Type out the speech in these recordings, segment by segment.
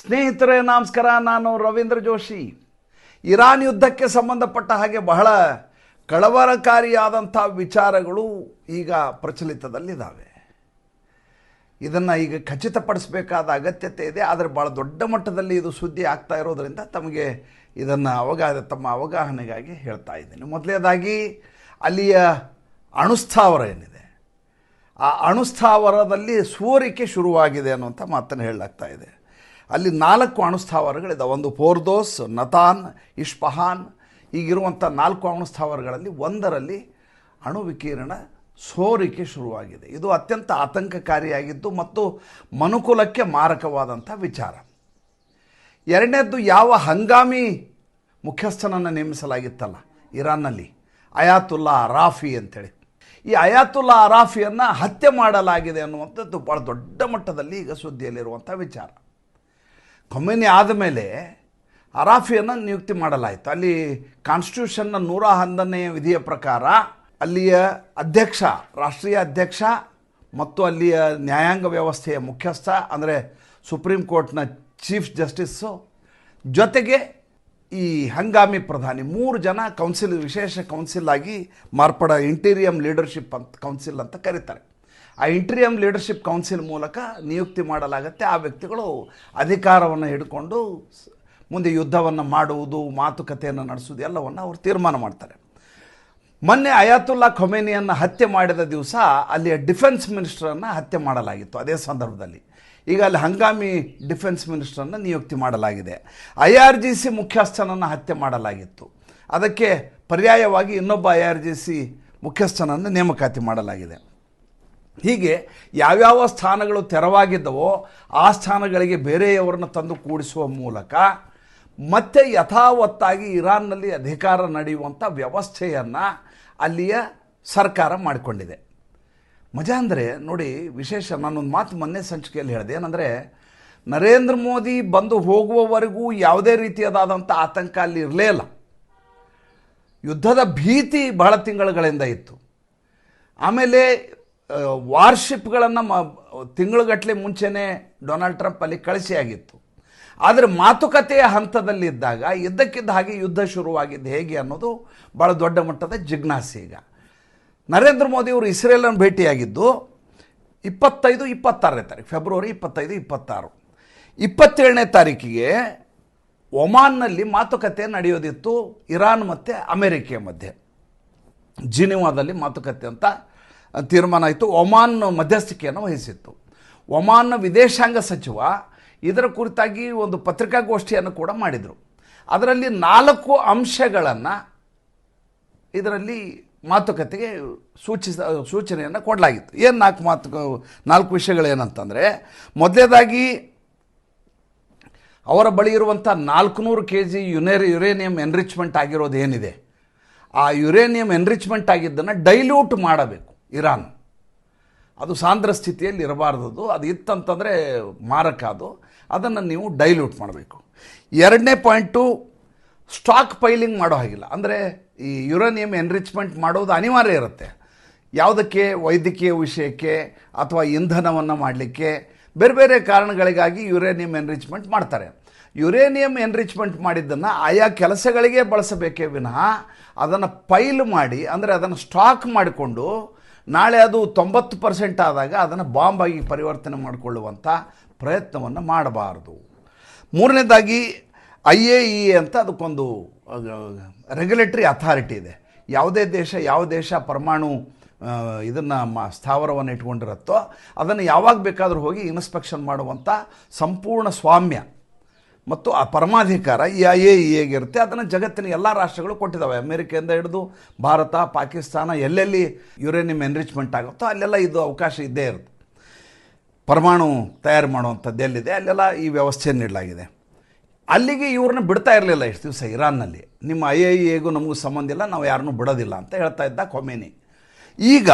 ಸ್ನೇಹಿತರೇ ನಮಸ್ಕಾರ. ನಾನು ರವೀಂದ್ರ ಜೋಶಿ. ಇರಾನ್ ಯುದ್ಧಕ್ಕೆ ಸಂಬಂಧಪಟ್ಟ ಹಾಗೆ ಬಹಳ ಕಳವಳಕಾರಿಯಾದಂಥ ವಿಚಾರಗಳು ಈಗ ಪ್ರಚಲಿತದಲ್ಲಿದ್ದಾವೆ. ಇದನ್ನು ಈಗ ಖಚಿತಪಡಿಸಬೇಕಾದ ಅಗತ್ಯತೆ ಇದೆ. ಆದರೆ ಭಾಳ ದೊಡ್ಡ ಮಟ್ಟದಲ್ಲಿ ಇದು ಸುದ್ದಿ ಆಗ್ತಾ ಇರೋದರಿಂದ ತಮಗೆ ಇದನ್ನು ತಮ್ಮ ಅವಗಾಹನೆಗಾಗಿ ಹೇಳ್ತಾ ಇದ್ದೀನಿ. ಮೊದಲನೇದಾಗಿ ಅಲ್ಲಿಯ ಅಣುಸ್ಥಾವರ ಏನಿದೆ, ಆ ಅಣುಸ್ಥಾವರದಲ್ಲಿ ಸೋರಿಕೆ ಶುರುವಾಗಿದೆ ಅನ್ನುವಂಥ ಮಾತನ್ನು ಹೇಳಲಾಗ್ತಾ ಇದೆ. ಅಲ್ಲಿ 4 ಅಣುಸ್ಥಾವರಗಳಿದ್ದಾವೆ. ಒಂದು ಫೋರ್ದೋಸ್, ನತಾನ್, ಇಸ್ಫಹಾನ್ ಹೀಗಿರುವಂಥ 4 ಅಣುಸ್ಥಾವರಗಳಲ್ಲಿ ಒಂದರಲ್ಲಿ ಅಣು ವಿಕಿರಣ ಸೋರಿಕೆ ಶುರುವಾಗಿದೆ. ಇದು ಅತ್ಯಂತ ಆತಂಕಕಾರಿಯಾಗಿದ್ದು ಮತ್ತು ಮನುಕುಲಕ್ಕೆ ಮಾರಕವಾದಂಥ ವಿಚಾರ. ಎರಡನೇದ್ದು, ಯಾವ ಹಂಗಾಮಿ ಮುಖ್ಯಸ್ಥನನ್ನು ನೇಮಿಸಲಾಗಿತ್ತಲ್ಲ ಇರಾನ್ನಲ್ಲಿ, ಅಯಾತುಲ್ಲಾ ಅರಾಫಿ ಅಂತೇಳಿ, ಈ ಅಯಾತುಲ್ಲಾ ಅರಾಫಿಯನ್ನು ಹತ್ಯೆ ಮಾಡಲಾಗಿದೆ ಅನ್ನುವಂಥದ್ದು ಭಾಳ ದೊಡ್ಡ ಮಟ್ಟದಲ್ಲಿ ಈಗ ಸುದ್ದಿಯಲ್ಲಿರುವಂಥ ವಿಚಾರ. ಖೊಮೇನಿ ಆದಮೇಲೆ ಅರಾಫಿಯನ್ನು ನಿಯುಕ್ತಿ ಮಾಡಲಾಯಿತು. ಅಲ್ಲಿ ಕಾನ್ಸ್ಟಿಟ್ಯೂಷನ್ನ 111ನೇ ವಿಧಿಯ ಪ್ರಕಾರ ಅಲ್ಲಿಯ ಅಧ್ಯಕ್ಷ, ರಾಷ್ಟ್ರೀಯ ಅಧ್ಯಕ್ಷ ಮತ್ತು ಅಲ್ಲಿಯ ನ್ಯಾಯಾಂಗ ವ್ಯವಸ್ಥೆಯ ಮುಖ್ಯಸ್ಥ ಅಂದರೆ ಸುಪ್ರೀಂ ಕೋರ್ಟ್ನ ಚೀಫ್ ಜಸ್ಟಿಸ್ಸು ಜೊತೆಗೆ ಈ ಹಂಗಾಮಿ ಪ್ರಧಾನಿ 3 ಜನ ಕೌನ್ಸಿಲ್, ವಿಶೇಷ ಕೌನ್ಸಿಲ್ ಆಗಿ ಇಂಟೀರಿಯಂ ಲೀಡರ್ಶಿಪ್ ಕೌನ್ಸಿಲ್ ಅಂತ ಕರೀತಾರೆ. ಆ ಇಂಟೀರಿಯಂ ಲೀಡರ್ಶಿಪ್ ಕೌನ್ಸಿಲ್ ಮೂಲಕ ನಿಯುಕ್ತಿ ಮಾಡಲಾಗುತ್ತೆ. ಆ ವ್ಯಕ್ತಿಗಳು ಅಧಿಕಾರವನ್ನು ಹಿಡ್ಕೊಂಡು ಮುಂದೆ ಯುದ್ಧವನ್ನು ಮಾಡುವುದು, ಮಾತುಕತೆಯನ್ನು ನಡೆಸುವುದು ಎಲ್ಲವನ್ನು ಅವರು ತೀರ್ಮಾನ ಮಾಡ್ತಾರೆ. ಮೊನ್ನೆ ಅಯಾತುಲ್ಲಾ ಖೊಮೇನಿಯನ್ನು ಹತ್ಯೆ ಮಾಡಿದ ದಿವಸ ಅಲ್ಲಿಯ ಡಿಫೆನ್ಸ್ ಮಿನಿಸ್ಟರನ್ನು ಹತ್ಯೆ ಮಾಡಲಾಗಿತ್ತು. ಅದೇ ಸಂದರ್ಭದಲ್ಲಿ ಈಗ ಅಲ್ಲಿ ಹಂಗಾಮಿ ಡಿಫೆನ್ಸ್ ಮಿನಿಸ್ಟರನ್ನು ನಿಯುಕ್ತಿ ಮಾಡಲಾಗಿದೆ. IRGC ಮುಖ್ಯಸ್ಥನನ್ನು ಹತ್ಯೆ ಮಾಡಲಾಗಿತ್ತು. ಅದಕ್ಕೆ ಪರ್ಯಾಯವಾಗಿ ಇನ್ನೊಬ್ಬ IRGC ಮುಖ್ಯಸ್ಥನನ್ನು ನೇಮಕಾತಿ ಮಾಡಲಾಗಿದೆ. ಹೀಗೆ ಯಾವ್ಯಾವ ಸ್ಥಾನಗಳು ತೆರವಾಗಿದ್ದವೋ ಆ ಸ್ಥಾನಗಳಿಗೆ ಬೇರೆಯವರನ್ನು ತಂದು ಕೂಡಿಸುವ ಮೂಲಕ ಮತ್ತೆ ಯಥಾವತ್ತಾಗಿ ಇರಾನ್ನಲ್ಲಿ ಅಧಿಕಾರ ನಡೆಯುವಂಥ ವ್ಯವಸ್ಥೆಯನ್ನು ಅಲ್ಲಿಯ ಸರ್ಕಾರ ಮಾಡಿಕೊಂಡಿದೆ. ಮಜಾ ಅಂದರೆ ನೋಡಿ, ವಿಶೇಷ ನಾನೊಂದು ಮಾತು ಮೊನ್ನೆ ಸಂಚಿಕೆಯಲ್ಲಿ ಹೇಳಿದೆ. ಏನಂದರೆ, ನರೇಂದ್ರ ಮೋದಿ ಬಂದು ಹೋಗುವವರೆಗೂ ಯಾವುದೇ ರೀತಿಯಾದಂಥ ಆತಂಕ ಅಲ್ಲಿ ಇರಲೇ ಇಲ್ಲ. ಯುದ್ಧದ ಭೀತಿ ಬಹಳ ತಿಂಗಳುಗಳಿಂದ ಇತ್ತು. ಆಮೇಲೆ ವಾರ್ಶಿಪ್ಗಳನ್ನು ತಿಂಗಳುಗಟ್ಟಲೆ ಮುಂಚೆನೇ ಡೊನಾಲ್ಡ್ ಟ್ರಂಪ್ ಅಲ್ಲಿ ಕಳಿಸಿಯಾಗಿತ್ತು. ಆದರೆ ಮಾತುಕತೆಯ ಹಂತದಲ್ಲಿದ್ದಾಗ ಇದ್ದಕ್ಕಿದ್ದ ಹಾಗೆ ಯುದ್ಧ ಶುರುವಾಗಿದ್ದು ಹೇಗೆ ಅನ್ನೋದು ಭಾಳ ದೊಡ್ಡ ಮಟ್ಟದ ಜಿಜ್ಞಾಸೆ. ಈಗ ನರೇಂದ್ರ ಮೋದಿಯವರು ಇಸ್ರೇಲನ್ನು ಭೇಟಿಯಾಗಿದ್ದು 25-26ನೇ ತಾರೀಕು, ಫೆಬ್ರವರಿ 25-26. 27ನೇ ತಾರೀಕಿಗೆ ಒಮಾನ್ನಲ್ಲಿ ಮಾತುಕತೆ ನಡೆಯೋದಿತ್ತು ಇರಾನ್ ಮತ್ತು ಅಮೆರಿಕೆಯ ಮಧ್ಯೆ. ಜಿನಿವಾದಲ್ಲಿ ಮಾತುಕತೆ ಅಂತ ತೀರ್ಮಾನ ಆಯಿತು. ಒಮಾನ್ ಮಧ್ಯಸ್ಥಿಕೆಯನ್ನು ವಹಿಸಿತ್ತು. ಒಮಾನ್ನ ವಿದೇಶಾಂಗ ಸಚಿವ ಇದರ ಕುರಿತಾಗಿ ಒಂದು ಪತ್ರಿಕಾಗೋಷ್ಠಿಯನ್ನು ಕೂಡ ಮಾಡಿದರು. ಅದರಲ್ಲಿ 4 ಅಂಶಗಳನ್ನು ಇದರಲ್ಲಿ ಮಾತುಕತೆಗೆ ಸೂಚನೆಯನ್ನು ಕೊಡಲಾಗಿತ್ತು. ಏನು 4 ವಿಷಯಗಳೇನಂತಂದರೆ, ಮೊದಲನೇದಾಗಿ ಅವರ ಬಳಿ ಇರುವಂಥ 400 kg ಯುರೇನಿಯಂ ಎನ್ರಿಚ್ಮೆಂಟ್ ಆಗಿರೋದು ಏನಿದೆ, ಆ ಯುರೇನಿಯಂ ಎನ್ರಿಚ್ಮೆಂಟ್ ಆಗಿದ್ದನ್ನು ಡೈಲ್ಯೂಟ್ ಮಾಡಬೇಕು ಇರಾನ್. ಅದು ಸಾಂದ್ರ ಸ್ಥಿತಿಯಲ್ಲಿ ಇರಬಾರ್ದು. ಅದು ಇತ್ತಂತಂದರೆ ಮಾರಕ. ಅದನ್ನು ನೀವು ಡೈಲ್ಯೂಟ್ ಮಾಡಬೇಕು. 2ನೇ ಪಾಯಿಂಟು, ಸ್ಟಾಕ್ ಪೈಲಿಂಗ್ ಮಾಡೋ ಹಾಗಿಲ್ಲ. ಅಂದರೆ ಈ ಯುರೇನಿಯಂ ಎನ್ರಿಚ್ಮೆಂಟ್ ಮಾಡೋದು ಅನಿವಾರ್ಯ ಇರುತ್ತೆ. ಯಾವುದಕ್ಕೆ? ವೈದ್ಯಕೀಯ ವಿಷಯಕ್ಕೆ ಅಥವಾ ಇಂಧನವನ್ನು ಮಾಡಲಿಕ್ಕೆ, ಬೇರೆ ಬೇರೆ ಕಾರಣಗಳಿಗಾಗಿ ಯುರೇನಿಯಂ ಎನ್ರಿಚ್ಮೆಂಟ್ ಮಾಡ್ತಾರೆ. ಯುರೇನಿಯಂ ಎನ್ರಿಚ್ಮೆಂಟ್ ಮಾಡಿದ್ದನ್ನು ಆಯಾ ಕೆಲಸಗಳಿಗೆ ಬಳಸಬೇಕೇ ವಿನಃ ಅದನ್ನು ಪೈಲ್ ಮಾಡಿ, ಅಂದರೆ ಅದನ್ನು ಸ್ಟಾಕ್ ಮಾಡಿಕೊಂಡು ನಾಳೆ ಅದು 90% ಆದಾಗ ಅದನ್ನು ಬಾಂಬಾಗಿ ಪರಿವರ್ತನೆ ಮಾಡಿಕೊಳ್ಳುವಂಥ ಪ್ರಯತ್ನವನ್ನು ಮಾಡಬಾರ್ದು. 3ನೇದಾಗಿ IAEA ಅಂತ ಅದಕ್ಕೊಂದು ರೆಗ್ಯುಲೇಟರಿ ಅಥಾರಿಟಿ ಇದೆ. ಯಾವ ದೇಶ ಪರಮಾಣು ಇದನ್ನು ಸ್ಥಾವರವನ್ನು ಇಟ್ಕೊಂಡಿರುತ್ತೋ ಅದನ್ನು ಯಾವಾಗ ಬೇಕಾದರೂ ಹೋಗಿ ಇನ್ಸ್ಪೆಕ್ಷನ್ ಮಾಡುವಂಥ ಸಂಪೂರ್ಣ ಸ್ವಾಮ್ಯ ಮತ್ತು ಆ ಪರಮಾಧಿಕಾರ ಈ IAEAಗೆ ಇರುತ್ತೆ. ಅದನ್ನು ಜಗತ್ತಿನ ಎಲ್ಲ ರಾಷ್ಟ್ರಗಳು ಕೊಟ್ಟಿದ್ದಾವೆ. ಅಮೆರಿಕೆಯಿಂದ ಹಿಡಿದು ಭಾರತ, ಪಾಕಿಸ್ತಾನ, ಎಲ್ಲೆಲ್ಲಿ ಯುರೇನಿಯಂ ಎನ್ರಿಚ್ಮೆಂಟ್ ಆಗುತ್ತೋ ಅಲ್ಲೆಲ್ಲ ಇದು ಅವಕಾಶ ಇದ್ದೇ ಇರುತ್ತೆ. ಪರಮಾಣು ತಯಾರು ಮಾಡುವಂಥದ್ದು ಎಲ್ಲಿದೆ ಅಲ್ಲೆಲ್ಲ ಈ ವ್ಯವಸ್ಥೆಯನ್ನು ನೀಡಲಾಗಿದೆ. ಅಲ್ಲಿಗೆ ಇವ್ರನ್ನ ಬಿಡ್ತಾ ಇರಲಿಲ್ಲ ಇಷ್ಟು ದಿವಸ ಇರಾನ್ನಲ್ಲಿ. ನಿಮ್ಮ IAEAಗೂ ನಮಗೂ ಸಂಬಂಧ ಇಲ್ಲ, ನಾವು ಯಾರನ್ನೂ ಬಿಡೋದಿಲ್ಲ ಅಂತ ಹೇಳ್ತಾ ಇದ್ದ ಖೊಮೇನಿ. ಈಗ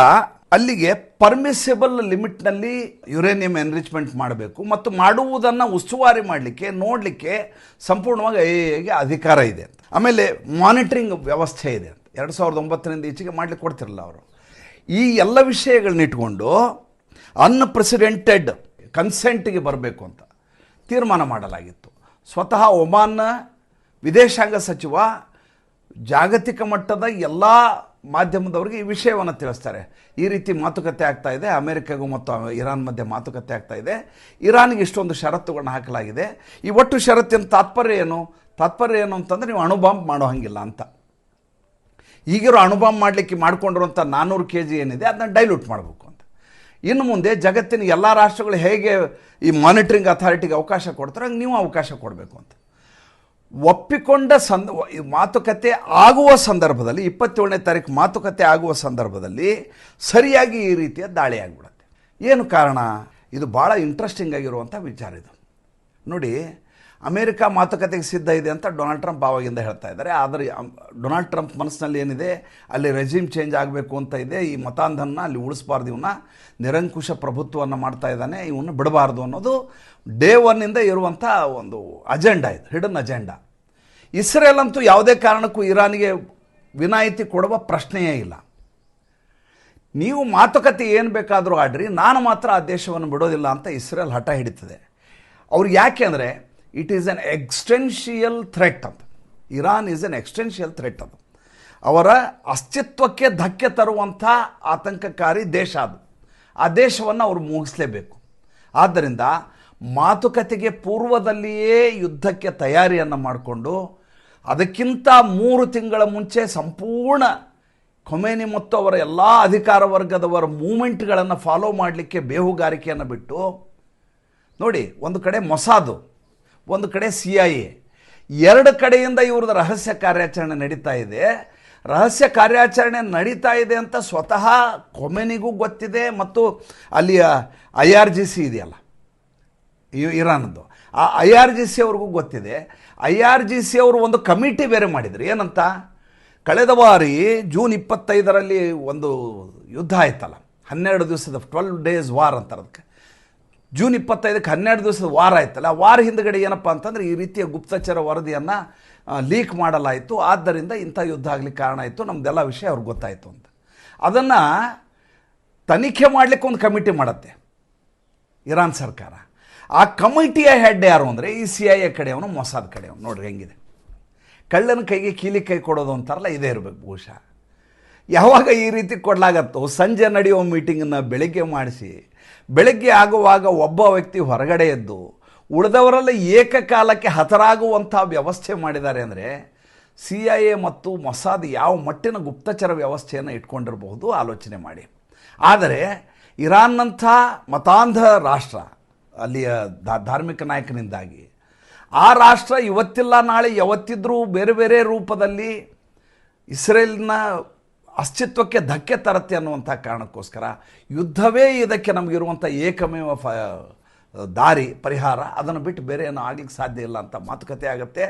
ಅಲ್ಲಿಗೆ ಪರ್ಮಿಸಿಬಲ್ ಲಿಮಿಟ್ನಲ್ಲಿ ಯುರೇನಿಯಂ ಎನ್ರಿಚ್ಮೆಂಟ್ ಮಾಡಬೇಕು ಮತ್ತು ಮಾಡುವುದನ್ನು ಉಸ್ತುವಾರಿ ಮಾಡಲಿಕ್ಕೆ, ನೋಡಲಿಕ್ಕೆ ಸಂಪೂರ್ಣವಾಗಿ IAEAಗೆ ಅಧಿಕಾರ ಇದೆ ಅಂತ. ಆಮೇಲೆ ಮಾನಿಟರಿಂಗ್ ವ್ಯವಸ್ಥೆ ಇದೆ ಅಂತ. 2009ರಿಂದ ಈಚೆಗೆ ಮಾಡಲಿಕ್ಕೆ ಕೊಡ್ತಿರಲಿಲ್ಲ ಅವರು. ಈ ಎಲ್ಲ ವಿಷಯಗಳನ್ನ ಇಟ್ಕೊಂಡು ಅನ್ಪ್ರೆಸಿಡೆಂಟೆಡ್ ಕನ್ಸೆಂಟ್ಗೆ ಬರಬೇಕು ಅಂತ ತೀರ್ಮಾನ ಮಾಡಲಾಗಿತ್ತು. ಸ್ವತಃ ಒಮಾನ್ನ ವಿದೇಶಾಂಗ ಸಚಿವ ಜಾಗತಿಕ ಮಟ್ಟದ ಎಲ್ಲ ಮಾಧ್ಯಮದವರಿಗೆ ಈ ವಿಷಯವನ್ನು ತಿಳಿಸ್ತಾರೆ. ಈ ರೀತಿ ಮಾತುಕತೆ ಆಗ್ತಾ ಇದೆ, ಅಮೆರಿಕಗೂ ಮತ್ತು ಇರಾನ್ ಮಧ್ಯೆ ಮಾತುಕತೆ ಆಗ್ತಾ ಇದೆ, ಇರಾನ್ಗೆ ಇಷ್ಟೊಂದು ಷರತ್ತುಗಳನ್ನ ಹಾಕಲಾಗಿದೆ. ಈ ಒಟ್ಟು ಷರತ್ತಿನ ತಾತ್ಪರ್ಯ ಏನು ಅಂತಂದರೆ ನೀವು ಅಣುಬಾಂಬ್ ಮಾಡೋ ಹಾಗಿಲ್ಲ ಅಂತ. ಈಗಿರೋ ಅಣುಬಾಂಬ್ ಮಾಡಲಿಕ್ಕೆ ಮಾಡಿಕೊಂಡಿರುವಂಥ 400 kg ಏನಿದೆ ಅದನ್ನ ಡೈಲ್ಯೂಟ್ ಮಾಡಬೇಕು ಅಂತ. ಇನ್ನು ಮುಂದೆ ಜಗತ್ತಿನ ಎಲ್ಲ ರಾಷ್ಟ್ರಗಳು ಹೇಗೆ ಈ ಮಾನಿಟರಿಂಗ್ ಅಥಾರಿಟಿಗೆ ಅವಕಾಶ ಕೊಡ್ತಾರೆ ಹಂಗೆ ನೀವು ಅವಕಾಶ ಕೊಡಬೇಕು ಅಂತ ಒಪ್ಪಿಕೊಂಡ ಮಾತುಕತೆ ಆಗುವ ಸಂದರ್ಭದಲ್ಲಿ 27ನೇ ತಾರೀಕು ಮಾತುಕತೆ ಆಗುವ ಸಂದರ್ಭದಲ್ಲಿ ಸರಿಯಾಗಿ ಈ ರೀತಿಯ ದಾಳಿ ಆಗಿಬಿಡುತ್ತೆ. ಏನು ಕಾರಣ? ಇದು ಭಾಳ ಇಂಟ್ರೆಸ್ಟಿಂಗ್ ಆಗಿರುವಂಥ ವಿಚಾರ ಇದು. ನೋಡಿ, ಅಮೇರಿಕಾ ಮಾತುಕತೆಗೆ ಸಿದ್ಧ ಇದೆ ಅಂತ ಡೊನಾಲ್ಡ್ ಟ್ರಂಪ್ ಆವಾಗಿಂದ ಹೇಳ್ತಾ ಇದ್ದಾರೆ. ಆದರೆ ಡೊನಾಲ್ಡ್ ಟ್ರಂಪ್ ಮನಸ್ಸಿನಲ್ಲಿ ಏನಿದೆ, ಅಲ್ಲಿ ರೆಜಿಮ್ ಚೇಂಜ್ ಆಗಬೇಕು ಅಂತ ಇದೆ, ಈ ಮತಾಂಧನ ಅಲ್ಲಿ ಉಳಿಸಬಾರ್ದು, ಇವನ್ನ ನಿರಂಕುಶ ಪ್ರಭುತ್ವವನ್ನು ಮಾಡ್ತಾ ಇದ್ದಾನೆ, ಇವನ್ನ ಬಿಡಬಾರ್ದು ಅನ್ನೋದು ಡೇ ಒನ್ನಿಂದ ಇರುವಂಥ ಒಂದು ಅಜೆಂಡಾ, ಇದು ಹಿಡನ್ ಅಜೆಂಡಾ. ಇಸ್ರೇಲ್ ಅಂತೂ ಯಾವುದೇ ಕಾರಣಕ್ಕೂ ಇರಾನಿಗೆ ವಿನಾಯಿತಿ ಕೊಡುವ ಪ್ರಶ್ನೆಯೇ ಇಲ್ಲ. ನೀವು ಮಾತುಕತೆ ಏನು ಬೇಕಾದರೂ ಆಡ್ರಿ, ನಾನು ಮಾತ್ರ ಆ ದೇಶವನ್ನು ಬಿಡೋದಿಲ್ಲ ಅಂತ ಇಸ್ರೇಲ್ ಹಠ ಹಿಡಿತದೆ. ಅವ್ರು ಯಾಕೆ ಅಂದರೆ it is an existential threat ಅಂತ. Iran is an existential threat. ಅದು ಅವರ ಅಸ್ತಿತ್ವಕ್ಕೆ ಧಕ್ಕೆ ತರುವಂಥ ಆತಂಕಕಾರಿ ದೇಶ. ಅದು ಆ ದೇಶವನ್ನು ಅವರು ಮುಗಿಸಲೇಬೇಕು. ಆದ್ದರಿಂದ ಮಾತುಕತೆಗೆ ಪೂರ್ವದಲ್ಲಿಯೇ ಯುದ್ಧಕ್ಕೆ ತಯಾರಿಯನ್ನು ಮಾಡಿಕೊಂಡು ಅದಕ್ಕಿಂತ 3 ತಿಂಗಳ ಮುಂಚೆ ಸಂಪೂರ್ಣ ಖೊಮೇನಿ ಮತ್ತು ಅವರ ಎಲ್ಲ ಅಧಿಕಾರ ವರ್ಗದವರ ಮೂಮೆಂಟ್ಗಳನ್ನು ಫಾಲೋ ಮಾಡಲಿಕ್ಕೆ ಬೇಹುಗಾರಿಕೆಯನ್ನು ಬಿಟ್ಟು, ನೋಡಿ, ಒಂದು ಕಡೆ ಮೊಸಾದು, ಒಂದು ಕಡೆ CIA, 2 ಕಡೆಯಿಂದ ಇವ್ರದ್ದು ರಹಸ್ಯ ಕಾರ್ಯಾಚರಣೆ ನಡೀತಾ ಇದೆ. ರಹಸ್ಯ ಕಾರ್ಯಾಚರಣೆ ನಡೀತಾ ಇದೆ ಅಂತ ಸ್ವತಃ ಖೊಮೇನಿಗೂ ಗೊತ್ತಿದೆ, ಮತ್ತು ಅಲ್ಲಿಯ IRGC ಇದೆಯಲ್ಲ ಇರಾನದ್ದು, ಆ IRGC ಅವ್ರಿಗೂ ಗೊತ್ತಿದೆ. IRGC ಅವರು ಒಂದು ಕಮಿಟಿ ಬೇರೆ ಮಾಡಿದರು. ಏನಂತ? ಕಳೆದ ಬಾರಿ ಜೂನ್ 25ರಲ್ಲಿ ಒಂದು ಯುದ್ಧ ಆಯ್ತಲ್ಲ, 12 ದಿವಸದ 12 days ವಾರ್ ಅಂತಾರೆ ಅದಕ್ಕೆ. ಜೂನ್ 25ಕ್ಕೆ 12 ದಿವಸದ ವಾರ ಆಯ್ತಲ್ಲ, ಆ ವಾರ ಹಿಂದ್ಗಡೆ ಏನಪ್ಪ ಅಂತಂದರೆ ಈ ರೀತಿಯ ಗುಪ್ತಚರ ವರದಿಯನ್ನು ಲೀಕ್ ಮಾಡಲಾಯಿತು, ಆದ್ದರಿಂದ ಇಂಥ ಯುದ್ಧ ಆಗಲಿಕ್ಕೆ ಕಾರಣ ಆಯಿತು, ನಮ್ಮದೆಲ್ಲ ವಿಷಯ ಅವ್ರಿಗೆ ಗೊತ್ತಾಯಿತು ಅಂತ. ಅದನ್ನು ತನಿಖೆ ಮಾಡಲಿಕ್ಕೆ ಒಂದು ಕಮಿಟಿ ಮಾಡುತ್ತೆ ಇರಾನ್ ಸರ್ಕಾರ. ಆ ಕಮಿಟಿಯ ಹೆಡ್ ಯಾರು ಅಂದರೆ ಈ CIA ಕಡೆಯವನು, ಮೊಸಾದ್ ಕಡೆಯವನು. ನೋಡ್ರಿ ಹೆಂಗಿದೆ, ಕಳ್ಳನ ಕೈಗೆ ಕೀಲಿ ಕೈ ಕೊಡೋದು ಅಂತಾರಲ್ಲ, ಇದೇ ಇರಬೇಕು ಬಹುಶಃ. ಯಾವಾಗ ಈ ರೀತಿ ಕೊಡಲಾಗತ್ತೋ, ಸಂಜೆ ನಡೆಯುವ ಮೀಟಿಂಗನ್ನು ಬೆಳಗ್ಗೆ ಮಾಡಿಸಿ, ಬೆಳಗ್ಗೆ ಆಗುವಾಗ ಒಬ್ಬ ವ್ಯಕ್ತಿ ಹೊರಗಡೆ ಎದ್ದು ಉಳಿದವರೆಲ್ಲ ಏಕಕಾಲಕ್ಕೆ ಹತರಾಗುವಂಥ ವ್ಯವಸ್ಥೆ ಮಾಡಿದ್ದಾರೆ ಅಂದರೆ CIA ಮತ್ತು ಮೊಸಾದ್ ಯಾವ ಮಟ್ಟಿನ ಗುಪ್ತಚರ ವ್ಯವಸ್ಥೆಯನ್ನು ಇಟ್ಕೊಂಡಿರಬಹುದು ಆಲೋಚನೆ ಮಾಡಿ. ಆದರೆ ಇರಾನ್ನಂಥ ಮತಾಂಧ ರಾಷ್ಟ್ರ, ಅಲ್ಲಿಯ ಧಾರ್ಮಿಕ ನಾಯಕನಿಂದಾಗಿ ಆ ರಾಷ್ಟ್ರ ಇವತ್ತಿಲ್ಲ ನಾಳೆ ಯಾವತ್ತಿದ್ರೂ ಬೇರೆ ಬೇರೆ ರೂಪದಲ್ಲಿ ಇಸ್ರೇಲ್ನ ಅಸ್ತಿತ್ವಕ್ಕೆ ಧಕ್ಕೆ ತರುತ್ತೆ ಅನ್ನುವಂಥ ಕಾರಣಕ್ಕೋಸ್ಕರ ಯುದ್ಧವೇ ಇದಕ್ಕೆ ನಮಗಿರುವಂಥ ಏಕಮೇವ ದಾರಿ, ಪರಿಹಾರ. ಅದನ್ನು ಬಿಟ್ಟು ಬೇರೆ ಏನೂ ಆಗಲಿಕ್ಕೆ ಸಾಧ್ಯ ಇಲ್ಲ ಅಂತ ಮಾತುಕತೆ ಆಗುತ್ತೆ.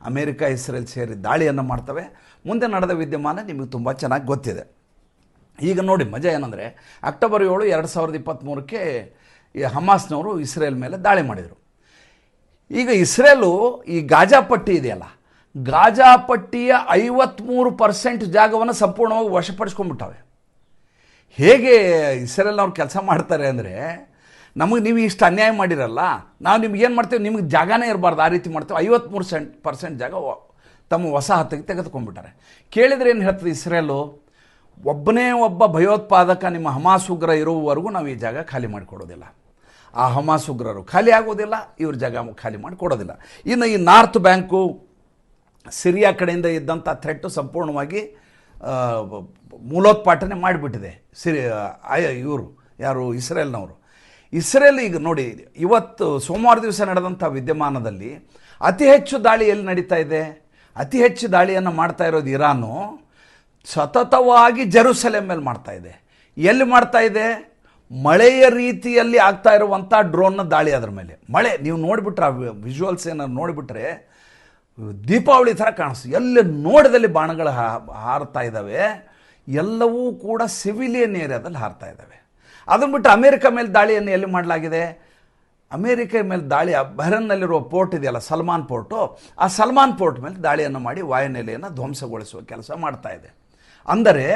ಅಮೇರಿಕ ಇಸ್ರೇಲ್ ಸೇರಿ ದಾಳಿಯನ್ನು ಮಾಡ್ತವೆ. ಮುಂದೆ ನಡೆದ ವಿದ್ಯಮಾನ ನಿಮಗೆ ತುಂಬ ಚೆನ್ನಾಗಿ ಗೊತ್ತಿದೆ. ಈಗ ನೋಡಿ, ಮಜಾ ಏನಂದರೆ ಅಕ್ಟೋಬರ್ 7, 2023ಕ್ಕೆ ಈ ಹಮಾಸ್ನವರು ಇಸ್ರೇಲ್ ಮೇಲೆ ದಾಳಿ ಮಾಡಿದರು. ಈಗ ಇಸ್ರೇಲು ಈ ಗಾಜಾ ಪಟ್ಟಿ ಇದೆಯಲ್ಲ, ಗಾಜಾ ಪಟ್ಟಿಯ 53% ಜಾಗವನ್ನು ಸಂಪೂರ್ಣವಾಗಿ ವಶಪಡಿಸ್ಕೊಂಡ್ಬಿಟ್ಟವೆ. ಹೇಗೆ ಇಸ್ರೇಲ್ನವ್ರು ಕೆಲಸ ಮಾಡ್ತಾರೆ ಅಂದರೆ, ನಮಗೆ ನೀವು ಇಷ್ಟು ಅನ್ಯಾಯ ಮಾಡಿರಲ್ಲ, ನಾವು ನಿಮ್ಗೇನು ಮಾಡ್ತೇವೆ, ನಿಮಗೆ ಜಾಗನೇ ಇರಬಾರ್ದು, ಆ ರೀತಿ ಮಾಡ್ತೇವೆ. 53% ಜಾಗ ತಮ್ಮ ವಸಾಹತಿಗೆ ತೆಗೆದುಕೊಂಡ್ಬಿಟ್ಟಾರೆ. ಕೇಳಿದರೆ ಏನು ಹೇಳ್ತದೆ ಇಸ್ರೇಲು? ಒಬ್ಬನೇ ಒಬ್ಬ ಭಯೋತ್ಪಾದಕ ನಿಮ್ಮ ಹಮಾಸ್ ಉಗ್ರ ಇರುವವರೆಗೂ ನಾವು ಈ ಜಾಗ ಖಾಲಿ ಮಾಡಿಕೊಡೋದಿಲ್ಲ. ಆ ಹಮಾಸ್ ಉಗ್ರರು ಖಾಲಿ ಆಗೋದಿಲ್ಲ, ಇವ್ರ ಜಾಗ ಖಾಲಿ ಮಾಡಿಕೊಡೋದಿಲ್ಲ. ಇನ್ನು ಈ ನಾರ್ತ್ ಬ್ಯಾಂಕು, ಸಿರಿಯಾ ಕಡೆಯಿಂದ ಇದ್ದಂಥ ಥ್ರೆಟ್ಟು ಸಂಪೂರ್ಣವಾಗಿ ಮೂಲೋತ್ಪಾಟನೆ ಮಾಡಿಬಿಟ್ಟಿದೆ ಇವರು ಯಾರು, ಇಸ್ರೇಲ್ನವರು. ಇಸ್ರೇಲ್ ಈಗ ನೋಡಿ, ಇವತ್ತು ಸೋಮವಾರ ದಿವಸ ನಡೆದಂಥ ವಿದ್ಯಮಾನದಲ್ಲಿ ಅತಿ ಹೆಚ್ಚು ದಾಳಿ ಎಲ್ಲಿ ನಡೀತಾ ಇದೆ? ಅತಿ ಹೆಚ್ಚು ದಾಳಿಯನ್ನು ಮಾಡ್ತಾ ಇರೋದು ಇರಾನು ಸತತವಾಗಿ ಜೆರುಸಲೇಮ್ ಮೇಲೆ ಮಾಡ್ತಾ ಇದೆ. ಎಲ್ಲಿ ಮಾಡ್ತಾ ಇದೆ? ಮಳೆಯ ರೀತಿಯಲ್ಲಿ ಆಗ್ತಾ ಇರುವಂಥ ಡ್ರೋನ್ನ ದಾಳಿ ಅದರ ಮೇಲೆ. ಮಳೆ ನೀವು ನೋಡಿಬಿಟ್ರೆ, ಆ ವಿಜುವಲ್ಸ್ ಏನಾದ್ರು ನೋಡಿಬಿಟ್ರೆ ದೀಪಾವಳಿ ಥರ ಕಾಣಿಸ್ತು. ಎಲ್ಲಿ ನೋಡಿದಲ್ಲಿ ಬಾಣಗಳು ಹಾರ್ತಾ ಇದ್ದಾವೆ, ಎಲ್ಲವೂ ಕೂಡ ಸಿವಿಲಿಯನ್ ಏರಿಯಾದಲ್ಲಿ ಹಾರ್ತಾ ಇದ್ದಾವೆ. ಅದನ್ನು ಬಿಟ್ಟು ಅಮೇರಿಕ ಮೇಲೆ ದಾಳಿಯನ್ನು ಎಲ್ಲಿ ಮಾಡಲಾಗಿದೆ? ಅಮೇರಿಕ ಮೇಲೆ ದಾಳಿ ಬಹ್ರೈನ್ನಲ್ಲಿರುವ ಪೋರ್ಟ್ ಇದೆಯಲ್ಲ, ಸಲ್ಮಾನ್ ಪೋರ್ಟು, ಆ ಸಲ್ಮಾನ್ ಪೋರ್ಟ್ ಮೇಲೆ ದಾಳಿಯನ್ನು ಮಾಡಿ ವಾಯುನೆಲೆಯನ್ನು ಧ್ವಂಸಗೊಳಿಸುವ ಕೆಲಸ ಮಾಡ್ತಾ ಇದೆ. ಅಂದರೆ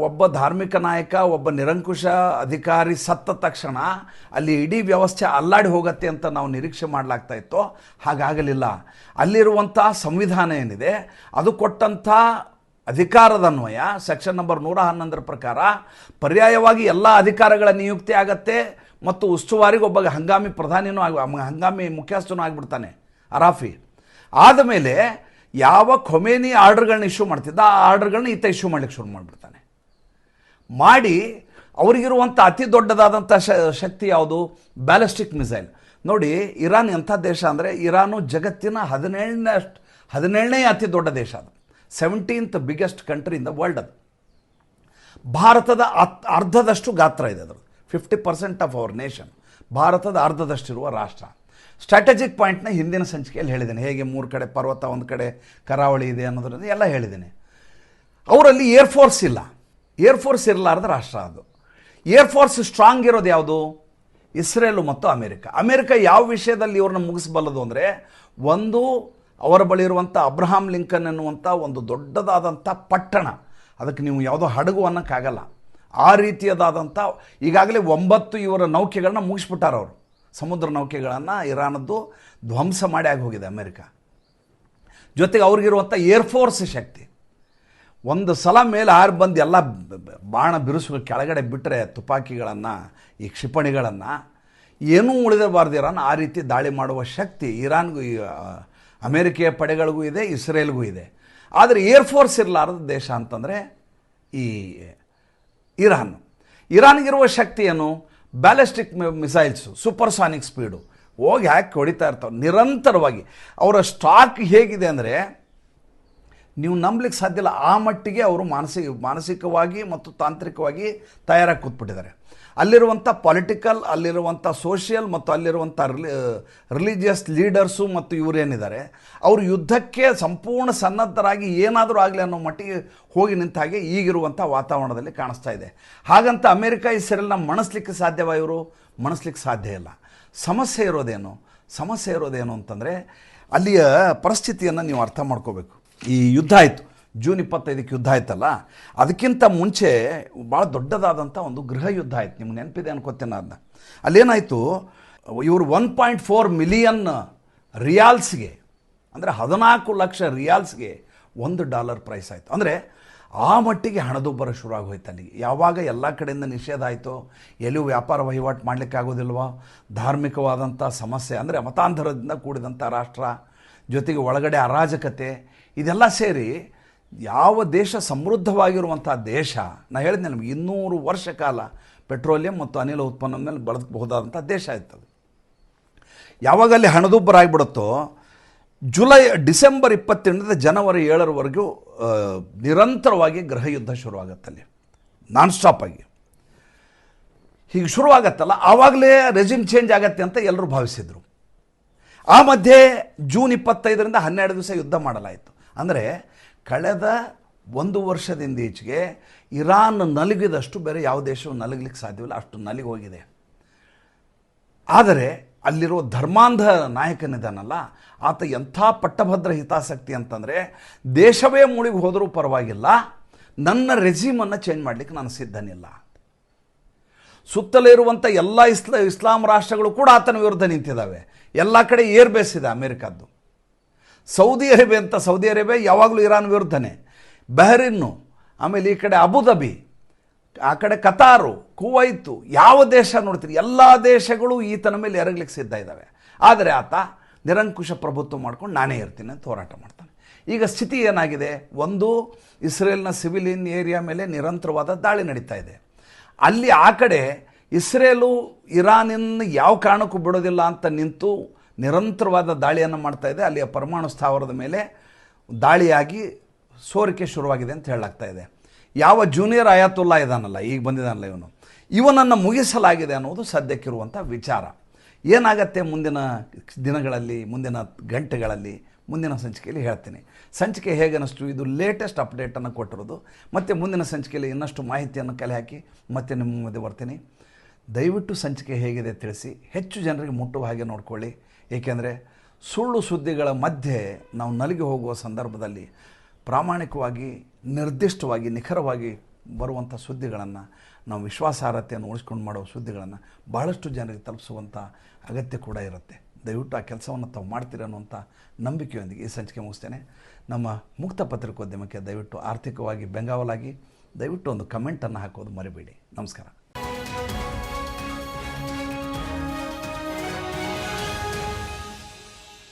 ಒಬ್ಬ ಧಾರ್ಮಿಕ ನಾಯಕ, ಒಬ್ಬ ನಿರಂಕುಶ ಅಧಿಕಾರಿ ಸತ್ತ ತಕ್ಷಣ ಅಲ್ಲಿ ಇಡೀ ವ್ಯವಸ್ಥೆ ಅಲ್ಲಾಡಿ ಹೋಗುತ್ತೆ ಅಂತ ನಾವು ನಿರೀಕ್ಷೆ ಮಾಡಲಾಗ್ತಾ ಇತ್ತೋ ಹಾಗಾಗಲಿಲ್ಲ. ಅಲ್ಲಿರುವಂಥ ಸಂವಿಧಾನ ಏನಿದೆ ಅದು ಕೊಟ್ಟಂಥ ಅಧಿಕಾರದನ್ವಯ ಸೆಕ್ಷನ್ ನಂಬರ್ 111 ಪ್ರಕಾರ ಪರ್ಯಾಯವಾಗಿ ಎಲ್ಲ ಅಧಿಕಾರಗಳ ನಿಯುಕ್ತಿ ಆಗತ್ತೆ ಮತ್ತು ಉಸ್ತುವಾರಿಗೆ ಒಬ್ಬ ಹಂಗಾಮಿ ಪ್ರಧಾನಿನೂ ಹಂಗಾಮಿ ಮುಖ್ಯಸ್ಥನೂ ಆಗಿಬಿಡ್ತಾನೆ ಅರಾಫಿ. ಆದಮೇಲೆ ಯಾವ ಖೊಮೇನಿ ಆರ್ಡರ್ಗಳನ್ನ ಇಶ್ಯೂ ಮಾಡ್ತಿದ್ದ ಆ ಆರ್ಡರ್ಗಳನ್ನ ಈತ ಇಶ್ಯೂ ಮಾಡ್ಲಿಕ್ಕೆ ಶುರು ಮಾಡಿಬಿಡ್ತಾನೆ. ಮಾಡಿ ಅವರಿಗಿರುವಂಥ ಅತಿ ದೊಡ್ಡದಾದಂಥ ಶಕ್ತಿ ಯಾವುದು? Ballistic missile. ನೋಡಿ, ಇರಾನ್ ಎಂಥ ದೇಶ ಅಂದರೆ ಇರಾನು ಜಗತ್ತಿನ 17ನೇ ಅತಿ ದೊಡ್ಡ ದೇಶ. ಅದು 17th biggest country in the world. ಅದು ಭಾರತದ ಅರ್ಧದಷ್ಟು ಗಾತ್ರ ಇದೆ. ಅದರ 50% ಆಫ್ ಅವರ್ ನೇಷನ್. ಭಾರತದ ಅರ್ಧದಷ್ಟಿರುವ ರಾಷ್ಟ್ರ. ಸ್ಟ್ರಾಟಜಿಕ್ ಪಾಯಿಂಟ್ನ ಹಿಂದಿನ ಸಂಚಿಕೆಯಲ್ಲಿ ಹೇಳಿದ್ದೇನೆ, ಹೇಗೆ 3 ಕಡೆ ಪರ್ವತ, 1 ಕಡೆ ಕರಾವಳಿ ಇದೆ ಅನ್ನೋದ್ರಿಂದ ಎಲ್ಲ ಹೇಳಿದ್ದೇನೆ. ಅವರಲ್ಲಿ ಏರ್ಫೋರ್ಸ್ ಇಲ್ಲ. ಏರ್ಫೋರ್ಸ್ ಇರಲಾರ್ದ ರಾಷ್ಟ್ರ ಅದು. ಏರ್ಫೋರ್ಸ್ ಸ್ಟ್ರಾಂಗ್ ಇರೋದು ಯಾವುದು? ಇಸ್ರೇಲು ಮತ್ತು ಅಮೇರಿಕ ಯಾವ ವಿಷಯದಲ್ಲಿ ಇವ್ರನ್ನ ಮುಗಿಸಬಲ್ಲದು ಅಂದರೆ, ಒಂದು ಅವರ ಬಳಿ ಇರುವಂಥ ಅಬ್ರಹಾಂ ಲಿಂಕನ್ ಎನ್ನುವಂಥ ಒಂದು ದೊಡ್ಡದಾದಂಥ ಪಟ್ಟಣ, ಅದಕ್ಕೆ ನೀವು ಯಾವುದೋ ಹಡಗು ಅನ್ನೋಕ್ಕಾಗಲ್ಲ. ಆ ರೀತಿಯದಾದಂಥ ಈಗಾಗಲೇ 9 ಇವರ ನೌಕೆಗಳನ್ನ ಮುಗಿಸ್ಬಿಟ್ಟಾರ ಅವರು. ಸಮುದ್ರ ನೌಕೆಗಳನ್ನು ಇರಾನದ್ದು ಧ್ವಂಸ ಮಾಡಿ ಆಗಿ ಹೋಗಿದೆ ಅಮೇರಿಕ. ಜೊತೆಗೆ ಅವ್ರಿಗಿರುವಂಥ ಏರ್ಫೋರ್ಸ್ ಶಕ್ತಿ, ಒಂದು ಸಲ ಮೇಲೆ ಬಂದು ಎಲ್ಲ ಬಾಣ ಬಿರುಸು ಕೆಳಗಡೆ ಬಿಟ್ಟರೆ ತುಪಾಕಿಗಳನ್ನು, ಈ ಕ್ಷಿಪಣಿಗಳನ್ನು ಏನೂ ಉಳಿದಬಾರ್ದು ಇರಾನ್. ಆ ರೀತಿ ದಾಳಿ ಮಾಡುವ ಶಕ್ತಿ ಇರಾನ್ಗೂ, ಅಮೇರಿಕೆಯ ಪಡೆಗಳಿಗೂ ಇದೆ, ಇಸ್ರೇಲ್ಗೂ ಇದೆ. ಆದರೆ ಏರ್ಫೋರ್ಸ್ ಇರಲಾರದ ದೇಶ ಅಂತಂದರೆ ಈ ಇರಾನ್ಗಿರುವ ಶಕ್ತಿ ಏನು? ಬ್ಯಾಲಿಸ್ಟಿಕ್ ಮಿಸೈಲ್ಸು, ಸೂಪರ್ಸಾನಿಕ್ ಸ್ಪೀಡು ಹೋಗಿ ಹಾಕಿ ಹೊಡಿತಾ ಇರ್ತಾವೆ ನಿರಂತರವಾಗಿ. ಅವರ ಸ್ಟಾಕ್ ಹೇಗಿದೆ ಅಂದರೆ ನೀವು ನಂಬಲಿಕ್ಕೆ ಸಾಧ್ಯ ಇಲ್ಲ. ಆ ಮಟ್ಟಿಗೆ ಅವರು ಮಾನಸಿಕವಾಗಿ ಮತ್ತು ತಾಂತ್ರಿಕವಾಗಿ ತಯಾರಾಗಿ ಕೂತ್ಬಿಟ್ಟಿದ್ದಾರೆ. ಅಲ್ಲಿರುವಂಥ ಪೊಲಿಟಿಕಲ್, ಅಲ್ಲಿರುವಂಥ ಸೋಷಿಯಲ್ ಮತ್ತು ಅಲ್ಲಿರುವಂಥ ರಿಲಿಜಿಯಸ್ ಲೀಡರ್ಸು ಮತ್ತು ಇವರೇನಿದ್ದಾರೆ ಅವರು ಯುದ್ಧಕ್ಕೆ ಸಂಪೂರ್ಣ ಸನ್ನದ್ಧರಾಗಿ ಏನಾದರೂ ಆಗಲಿ ಅನ್ನೋ ಮಟ್ಟಿಗೆ ಹೋಗಿ ನಿಂತ ಹಾಗೆ ಈಗಿರುವಂಥ ವಾತಾವರಣದಲ್ಲಿ ಕಾಣಿಸ್ತಾ ಇದೆ. ಹಾಗಂತ ಅಮೇರಿಕ ಇಸ್ರೇಲ್ನ ಮಣಿಸ್ಲಿಕ್ಕೆ ಸಾಧ್ಯವ? ಇವರು ಮಣಿಸ್ಲಿಕ್ಕೆ ಸಾಧ್ಯ ಇಲ್ಲ. ಸಮಸ್ಯೆ ಇರೋದೇನು ಅಂತಂದರೆ ಅಲ್ಲಿಯ ಪರಿಸ್ಥಿತಿಯನ್ನು ನೀವು ಅರ್ಥ ಮಾಡ್ಕೋಬೇಕು. ಈ ಯುದ್ಧ ಆಯಿತು, ಜೂನ್ 25ಕ್ಕೆ ಯುದ್ಧ ಆಯ್ತಲ್ಲ, ಅದಕ್ಕಿಂತ ಮುಂಚೆ ಭಾಳ ದೊಡ್ಡದಾದಂಥ ಒಂದು ಗೃಹ ಯುದ್ಧ ಆಯ್ತು. ನಿಮ್ಗೆ ನೆನಪಿದೆ ಅನ್ಕೋತೇನೆ ಅದನ್ನ. ಅಲ್ಲೇನಾಯಿತು, ಇವರು 1.4 ಮಿಲಿಯನ್ ರಿಯಾಲ್ಸ್ಗೆ, ಅಂದರೆ 14 ಲಕ್ಷ ರಿಯಾಲ್ಸ್ಗೆ $1 ಪ್ರೈಸ್ ಆಯಿತು. ಅಂದರೆ ಆ ಮಟ್ಟಿಗೆ ಹಣದುಬ್ಬರ ಶುರುವಾಗಿ ಹೋಯ್ತು ಅಲ್ಲಿಗೆ. ಯಾವಾಗ ಎಲ್ಲ ಕಡೆಯಿಂದ ನಿಷೇಧ ಆಯಿತು, ಎಲ್ಲಿಯೂ ವ್ಯಾಪಾರ ವಹಿವಾಟು ಮಾಡಲಿಕ್ಕಾಗೋದಿಲ್ವೋ, ಧಾರ್ಮಿಕವಾದಂಥ ಸಮಸ್ಯೆ, ಅಂದರೆ ಮತಾಂಧರದಿಂದ ಕೂಡಿದಂಥ ರಾಷ್ಟ್ರ, ಜೊತೆಗೆ ಒಳಗಡೆ ಅರಾಜಕತೆ, ಇದೆಲ್ಲ ಸೇರಿ ಯಾವ ದೇಶ ಸಮೃದ್ಧವಾಗಿರುವಂಥ ದೇಶ, ನಾನು ಹೇಳಿದ್ದೆ ನಮಗೆ 200 ವರ್ಷ ಕಾಲ ಪೆಟ್ರೋಲಿಯಂ ಮತ್ತು ಅನಿಲ ಉತ್ಪನ್ನದ ಮೇಲೆ ಬದುಕಬಹುದಾದಂಥ ದೇಶ ಆಯ್ತದು. ಯಾವಾಗ ಅಲ್ಲಿ ಹಣದುಬ್ಬರ ಆಗಿಬಿಡುತ್ತೋ, ಡಿಸೆಂಬರ್ 28ರಿಂದ ಜನವರಿ 7ರವರೆಗೂ ನಿರಂತರವಾಗಿ ಗೃಹ ಯುದ್ಧ ಶುರುವಾಗತ್ತಲ್ಲಿ, ನಾನ್ ಸ್ಟಾಪ್ ಆಗಿ. ಹೀಗೆ ಶುರುವಾಗತ್ತಲ್ಲ, ಆವಾಗಲೇ ರೆಜಿಮ್ ಚೇಂಜ್ ಆಗತ್ತೆ ಅಂತ ಎಲ್ಲರೂ ಭಾವಿಸಿದರು. ಆ ಮಧ್ಯೆ ಜೂನ್ 25ರಿಂದ 12 ದಿವಸ ಯುದ್ಧ ಮಾಡಲಾಯಿತು. ಅಂದರೆ ಕಳೆದ 1 ವರ್ಷದಿಂದ ಈಚೆಗೆ ಇರಾನ್ ನಲುಗಿದಷ್ಟು ಬೇರೆ ಯಾವ ದೇಶವು ನಲಗಲಿಕ್ಕೆ ಸಾಧ್ಯವಿಲ್ಲ, ಅಷ್ಟು ನಲಿಗೆ ಹೋಗಿದೆ. ಆದರೆ ಅಲ್ಲಿರೋ ಧರ್ಮಾಂಧ ನಾಯಕನಿದ್ದಾನಲ್ಲ, ಆತ ಎಂಥ ಪಟ್ಟಭದ್ರ ಹಿತಾಸಕ್ತಿ ಅಂತಂದರೆ, ದೇಶವೇ ಮುಳುಗಿ ಹೋದರೂ ಪರವಾಗಿಲ್ಲ, ನನ್ನ ರೆಜಿಮನ್ನು ಚೇಂಜ್ ಮಾಡಲಿಕ್ಕೆ ನಾನು ಸಿದ್ಧನಿಲ್ಲ. ಸುತ್ತಲೇ ಇರುವಂಥ ಎಲ್ಲ ಇಸ್ಲಾಂ ರಾಷ್ಟ್ರಗಳು ಕೂಡ ಆತನ ವಿರುದ್ಧ ನಿಂತಿದ್ದಾವೆ. ಎಲ್ಲ ಕಡೆ ಏರ್ ಬೇಸ್ ಇದೆ ಅಮೇರಿಕದ್ದು. ಸೌದಿ ಅರೇಬಿಯಾ ಯಾವಾಗಲೂ ಇರಾನ್ ವಿರುದ್ಧನೇ. ಬಹರಿನ್ನು, ಆಮೇಲೆ ಈ ಕಡೆ ಅಬುದಾಬಿ, ಆ ಕಡೆ ಕತಾರು, ಕುವೈತು, ಯಾವ ದೇಶ ನೋಡ್ತೀರಿ ಎಲ್ಲ ದೇಶಗಳು ಈತನ ಮೇಲೆ ಎರಗಲಿಕ್ಕೆ ಸಿದ್ಧ ಇದ್ದಾವೆ. ಆದರೆ ಆತ ನಿರಂಕುಶ ಪ್ರಭುತ್ವ ಮಾಡ್ಕೊಂಡು ನಾನೇ ಇರ್ತೀನಿ ಅಂತ ಹೋರಾಟ ಮಾಡ್ತಾನೆ. ಈಗ ಸ್ಥಿತಿ ಏನಾಗಿದೆ? ಒಂದು, ಇಸ್ರೇಲ್ನ ಸಿವಿಲಿಯನ್ ಏರಿಯಾ ಮೇಲೆ ನಿರಂತರವಾದ ದಾಳಿ ನಡೀತಾ ಇದೆ. ಅಲ್ಲಿ ಆ ಕಡೆ ಇಸ್ರೇಲು ಇರಾನನ್ನು ಯಾವ ಕಾರಣಕ್ಕೂ ಬಿಡೋದಿಲ್ಲ ಅಂತ ನಿಂತು ನಿರಂತರವಾದ ದಾಳಿಯನ್ನು ಮಾಡ್ತಾ ಇದೆ. ಅಲ್ಲಿಯ ಪರಮಾಣು ಸ್ಥಾವರದ ಮೇಲೆ ದಾಳಿಯಾಗಿ ಸೋರಿಕೆ ಶುರುವಾಗಿದೆ ಅಂತ ಹೇಳಲಾಗ್ತಾ ಇದೆ. ಯಾವ ಜೂನಿಯರ್ ಅಯಾತುಲ್ಲಾ ಇದಾನಲ್ಲ, ಈಗ ಬಂದಿದ್ದಾನಲ್ಲ, ಇವನನ್ನು ಮುಗಿಸಲಾಗಿದೆ ಅನ್ನೋದು ಸದ್ಯಕ್ಕಿರುವಂಥ ವಿಚಾರ. ಏನಾಗತ್ತೆ ಮುಂದಿನ ದಿನಗಳಲ್ಲಿ, ಮುಂದಿನ ಗಂಟೆಗಳಲ್ಲಿ, ಮುಂದಿನ ಸಂಚಿಕೆಯಲ್ಲಿ ಹೇಳ್ತೀನಿ. ಸಂಚಿಕೆ ಹೇಗೆ ಅನ್ನಿಸ್ತು, ಇದು ಲೇಟೆಸ್ಟ್ ಅಪ್ಡೇಟನ್ನು ಕೊಟ್ಟಿರೋದು. ಮತ್ತು ಮುಂದಿನ ಸಂಚಿಕೆಯಲ್ಲಿ ಇನ್ನಷ್ಟು ಮಾಹಿತಿಯನ್ನು ಕಲೆ ಹಾಕಿ ಮತ್ತೆ ನಿಮ್ಮ ಮುಂದೆ ಬರ್ತೀನಿ. ದಯವಿಟ್ಟು ಸಂಚಿಕೆ ಹೇಗಿದೆ ತಿಳಿಸಿ, ಹೆಚ್ಚು ಜನರಿಗೆ ಮುಟ್ಟುವ ಹಾಗೆ ನೋಡ್ಕೊಳ್ಳಿ. ಏಕೆಂದರೆ ಸುಳ್ಳು ಸುದ್ದಿಗಳ ಮಧ್ಯೆ ನಾವು ನಲುಗಿ ಹೋಗುವ ಸಂದರ್ಭದಲ್ಲಿ ಪ್ರಾಮಾಣಿಕವಾಗಿ, ನಿರ್ದಿಷ್ಟವಾಗಿ, ನಿಖರವಾಗಿ ಬರುವಂಥ ಸುದ್ದಿಗಳನ್ನು, ನಾವು ವಿಶ್ವಾಸಾರ್ಹತೆಯನ್ನು ಉಳಿಸ್ಕೊಂಡು ಮಾಡೋ ಸುದ್ದಿಗಳನ್ನು ಭಾಳಷ್ಟು ಜನರಿಗೆ ತಲುಪಿಸುವಂಥ ಅಗತ್ಯ ಕೂಡ ಇರುತ್ತೆ. ದಯವಿಟ್ಟು ಆ ಕೆಲಸವನ್ನು ತಾವು ಮಾಡ್ತೀರಿ ಅನ್ನುವಂಥ ನಂಬಿಕೆಯೊಂದಿಗೆ ಈ ಸಂಚಿಕೆ ಮುಗಿಸ್ತೇನೆ. ನಮ್ಮ ಮುಕ್ತ ಪತ್ರಿಕೋದ್ಯಮಕ್ಕೆ ದಯವಿಟ್ಟು ಆರ್ಥಿಕವಾಗಿ ಬೆಂಗಾವಲಾಗಿ ದಯವಿಟ್ಟು ಒಂದು ಕಮೆಂಟನ್ನು ಹಾಕೋದು ಮರಿಬೇಡಿ. ನಮಸ್ಕಾರ.